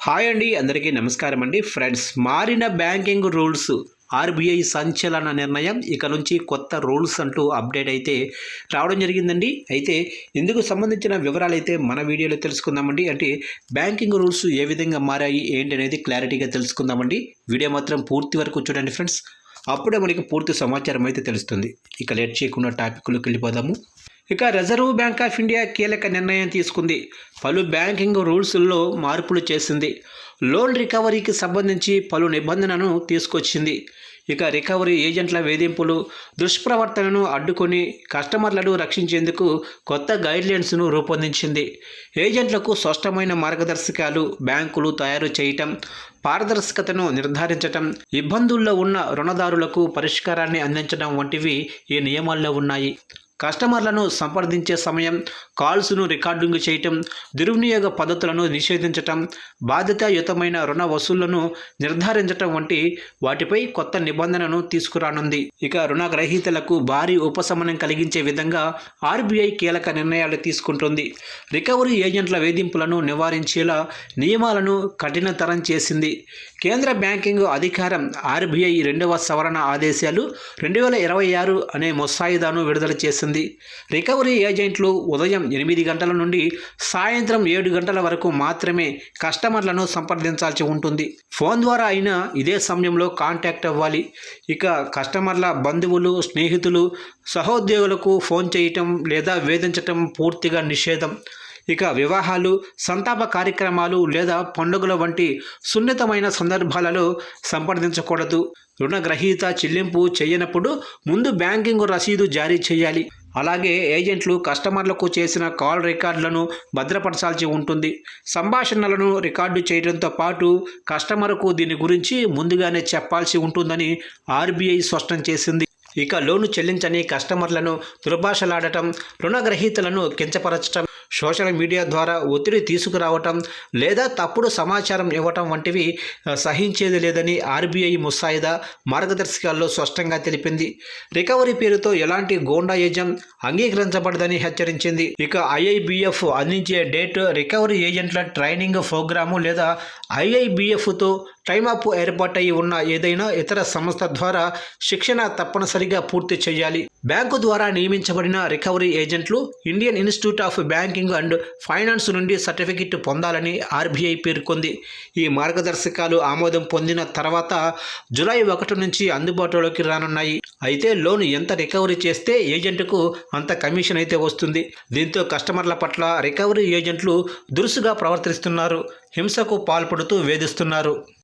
Hi అండి, అందరికీ నమస్కారం అండి. ఫ్రెండ్స్, మారిన బ్యాంకింగ్ రూల్స్, ఆర్బీఐ సంచలన నిర్ణయం. ఇక నుంచి కొత్త రూల్స్ అంటూ అప్డేట్ అయితే రావడం జరిగిందండి. అయితే ఇందుకు సంబంధించిన వివరాలు అయితే మన వీడియోలో తెలుసుకుందామండి. అంటే బ్యాంకింగ్ రూల్స్ ఏ విధంగా మారాయి ఏంటి అనేది క్లారిటీగా తెలుసుకుందామండి. వీడియో మాత్రం పూర్తి వరకు చూడండి ఫ్రెండ్స్, అప్పుడే మనకి పూర్తి సమాచారం అయితే తెలుస్తుంది. ఇక లేట్ చేయకుండా టాపిక్లోకి వెళ్ళిపోదాము. ఇక రిజర్వ్ బ్యాంక్ ఆఫ్ ఇండియా కీలక నిర్ణయం తీసుకుంది. పలు బ్యాంకింగ్ రూల్స్లో మార్పులు చేసింది. లోన్ రికవరీకి సంబంధించి పలు నిబంధనలను తీసుకొచ్చింది. ఇక రికవరీ ఏజెంట్ల వేధింపులు, దుష్ప్రవర్తనను అడ్డుకొని కస్టమర్లను రక్షించేందుకు కొత్త గైడ్లైన్స్ను రూపొందించింది. ఏజెంట్లకు స్పష్టమైన మార్గదర్శకాలు బ్యాంకులు తయారు చేయటం, పారదర్శకతను నిర్ధారించటం, ఇబ్బందుల్లో ఉన్న రుణదారులకు పరిష్కారాన్ని అందించడం వంటివి ఈ నియమాల్లో ఉన్నాయి. కస్టమర్లను సంప్రదించే సమయం, కాల్స్ను రికార్డింగ్ చేయటం, దుర్వినియోగ పద్ధతులను నిషేధించటం, బాధ్యతాయుతమైన రుణ వసూళ్లను నిర్ధారించటం వంటి వాటిపై కొత్త నిబంధనను తీసుకురానుంది. ఇక రుణగ్రహీతలకు భారీ ఉపశమనం కలిగించే విధంగా ఆర్బీఐ కీలక నిర్ణయాలు తీసుకుంటుంది. రికవరీ ఏజెంట్ల వేధింపులను నివారించేలా నియమాలను కఠినతరం చేసింది. కేంద్ర బ్యాంకింగ్ అధికారం ఆర్బీఐ 2వ సవరణ ఆదేశాలు 2026 అనే ముసాయిదాను విడుదల చేసింది. రికవరీ ఏజెంట్లు ఉదయం 8 గంటల నుండి సాయంత్రం 7 గంటల వరకు మాత్రమే కస్టమర్లను సంప్రదించాల్సి ఉంటుంది. ఫోన్ ద్వారా అయినా ఇదే సమయంలో కాంటాక్ట్ అవ్వాలి. ఇక కస్టమర్ల బంధువులు, స్నేహితులు, సహోద్యోగులకు ఫోన్ చేయటం లేదా వేధించటం పూర్తిగా నిషేధం. ఇక వివాహాలు, సంతాప కార్యక్రమాలు లేదా పండుగల వంటి సున్నితమైన సందర్భాలలో సంప్రదించకూడదు. రుణగ్రహీత చెల్లింపు చేయనప్పుడు ముందు బ్యాంకింగ్ రసీదు జారీ చేయాలి. అలాగే ఏజెంట్లు కస్టమర్లకు చేసిన కాల్ రికార్డులను భద్రపరచాల్సి ఉంటుంది. సంభాషణలను రికార్డు చేయడంతో పాటు కస్టమర్కు దీని గురించి ముందుగానే చెప్పాల్సి ఉంటుందని ఆర్బీఐ స్పష్టం చేసింది. ఇక లోను చెల్లించని కస్టమర్లను దుర్భాషలాడటం, రుణగ్రహీతలను కించపరచటం, సోషల్ మీడియా ద్వారా ఒత్తిడి తీసుకురావటం లేదా తప్పుడు సమాచారం ఇవ్వటం వంటివి సహించేది లేదని ఆర్బీఐ ముసాయిదా మార్గదర్శకాల్లో స్పష్టంగా తెలిపింది. రికవరీ పేరుతో ఎలాంటి గూండాయిజం అంగీకరించబడదని హెచ్చరించింది. ఇక ఐఐబిఎఫ్ అందించే డేట్ రికవరీ ఏజెంట్ల ట్రైనింగ్ ప్రోగ్రాము లేదా ఐఐబిఎఫ్తో టైమప్ ఏర్పాటై ఉన్న ఏదైనా ఇతర సంస్థ ద్వారా శిక్షణ తప్పనిసరిగా పూర్తి చేయాలి. బ్యాంకు ద్వారా నియమించబడిన రికవరీ ఏజెంట్లు Indian institute of banking and finance నుండి సర్టిఫికెట్ పొందాలని ఆర్బీఐ పేర్కొంది. ఈ మార్గదర్శకాలు ఆమోదం పొందిన తర్వాత జూలై 1 నుంచి అందుబాటులోకి రానున్నాయి. అయితే లోన్ ఎంత రికవరీ చేస్తే ఏజెంట్కు అంత కమిషన్ అయితే వస్తుంది. దీంతో కస్టమర్ల పట్ల రికవరీ ఏజెంట్లు దురుసుగా ప్రవర్తిస్తున్నారు, హింసకు పాల్పడుతూ వేధిస్తున్నారు.